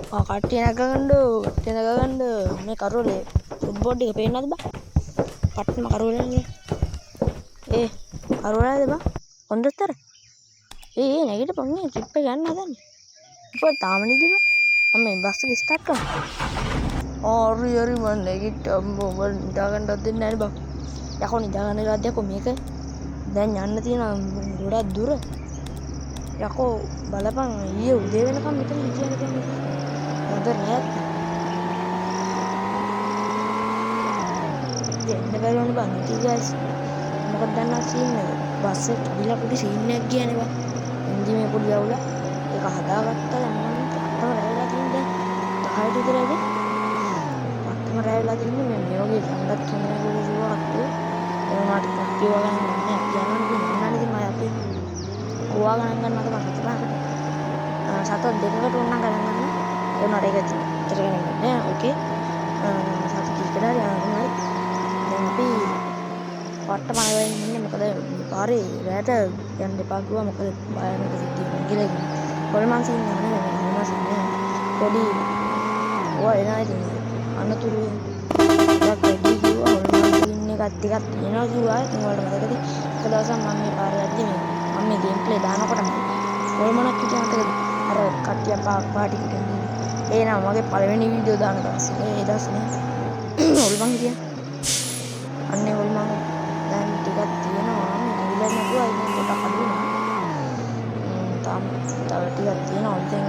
කට්ටිය නගගන්න මේ කරෝලේ ෆුට්බෝඩ් එක පේන්නද බා? කට්ටම කරෝලේ. කරෝලාද බා? හොඳතර. නැගිටපන් නේ ට්‍රිප් එක යන්න හදන්නේ. ඉතින් තාම නිදි බා. මම මේ බස් එක ස්ටාර්ට් කරනවා. හරි මම නැගිට්ටා. මම නිදාගන්නත් දෙන්නේ නැහැ බා. යකෝ නිදාගන්න වෙලාවත් යකෝ මේක. දැන් යන්න තියෙන ගොඩක් දුර. යකෝ බලපන් ඊයේ උදේ වෙනකම් මෙතන හිටියනේ දැන් මේක. හොඳ රෑත්. දෙන්න බැරිවනේ බං ඉතින් ගයිස්. මොකද දන්නා සීන් එක. බස් එක කිවිලා පොඩි සීන් එකක් ගියානේ බං. එන්ජිමේ පොඩි අවුල. ඒක හදාගත්තා දැන් මම පට්ටම රැවලා තින්නේ දැන් 10ට විතරයිද. පට්ටම රැවලා තින්නේ මේ වගේ ගන්නත් තුනේ ගොඩ ජීවත් වෙ. ඒ වුණාට කප්පිය වගන්න නෑ අපි යනවනේ නන්නනේ ඉතින් මම අපි ගෝවා ගණන් ගන්නවද මම හිතපහකට. සත දෙකකට ඕනනම් ගණන් ගන්න. ඒ වුණාට ඒක ඇත්තට ගණන් ගන්න නෑ. ඕකේ. සත කීකට හරි යනවා. දැන් අපි පට්ට මනගලින් ඉන්නේ මොකද මේ පාරේ රැට යන්න එපා කිව්වා මොකද බයනක සිද්ධියක් කියලා. කොල්මන් සීන් එක නෙමෙයි මොනවා සීන් එක. පොඩි ඔය එනවා ඉතින් අනතුරු ටිකක් වැඩි කිව්වා කොල්මන් සීන් එකක් ටිකක් තියෙනවා කිව්වා. ඉතින් වලට මතකද එක දවසක් මම මේ පාරේ යද්දි මම මේ ගේම් ප්ලේ දානකොටම කොල්මනක් හිටියා මතකද? අර කට්ටිය පාටි කරන්නේ. ඒ නම මගේ පළවෙනි වීඩියෝ දාන දවස්. ඒ දවස්නේ කොල්මන් හිටියා. අන්නේ කොල්මන් දැන් ටිකක් තියෙනවා මේ නිවිලා නැතුව ඉතින් පොඩක් අඩු වෙනවා. තාම තව ටිකක් තියෙනවා ඉතින්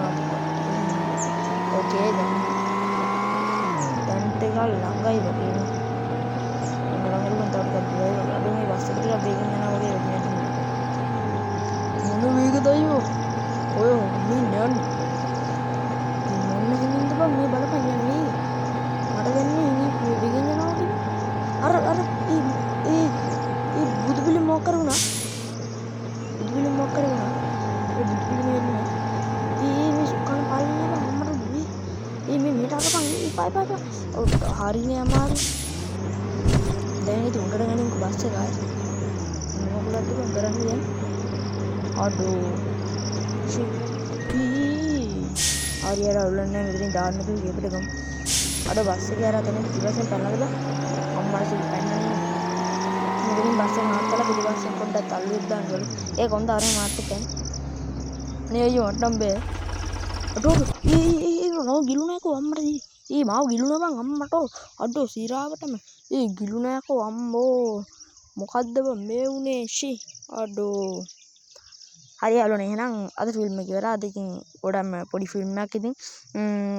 ඕකේ දැන් ටිකක් ළඟයි වගේ නේ. ළඟට මම තව ටිකක් දුරයි වගේ. අද මේ බස් එක ටිකක් වේගෙන් යනවා වගේ වෙන්නේ. මොන වේගද අයියෝ? ඔය මේ නෑනේ. මොන හිමින්ද බං මේ බලපන් යන්නේ. මට දැන්නේ මේ වේගෙන් යනවා වගේ. අර ඒ බුදු පිළිම මොකක් කරුණා? ඒ බුදු පිළිම එන්නේ. මේ සුක්කන පාලිනේ බං අම්මට දුවේ. මේ මෙහෙට අරපන් එපා. හරිනේ අමාරු. දැන් ඉතින් උඩට ගනින්කෝ බස් එක ආයේ. මොකලද බං කරන්නේ දැන්? අඩෝ. හරි අවුලන්නේ මෙතනින් දාන්න තු ගේකට ගමු. අර බස් එකේ අර තැන පිටිපස්සෙන් පැනලාද බං? අම්මලා සිල් පැන්නනේ. මෙතනින් බස් එක නවත්තලා පිටිපස්සෙන් පොඩ්ඩක් තල්ලුවෙක් දාන්නවලු. ඒක හොඳ අර මාත් එක්ක යන්න. අනේ අයියෝ මට නම් බෑ. අඩෝ නෝ ගිලුණාකෝ අම්මට දී. මාව ගිලුණා බං අම්මට. අඩෝ සිරාවටම. ගිලුණාකෝ අම්මෝ. මොකද්ද බං මේ උනේ ෂී. අඩෝ. හරි යාළුවනේ එහෙනම් අද ෆිල්ම් එක ඉවරයි. අද ඉතින් ගොඩක්ම පොඩි ෆිල්ම් එකක් ඉතින්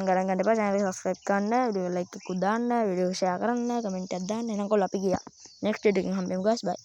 ගණන් ගන්න එපා. channel එක subscribe කරන්න, වීඩියෝ like එකක් දාන්න, වීඩියෝ share කරන්න, කමෙන්ට් එකක් දාන්න. එහෙනම් කොල්ල අපි ගියා. next video එකකින් හම්බෙමු guys bye.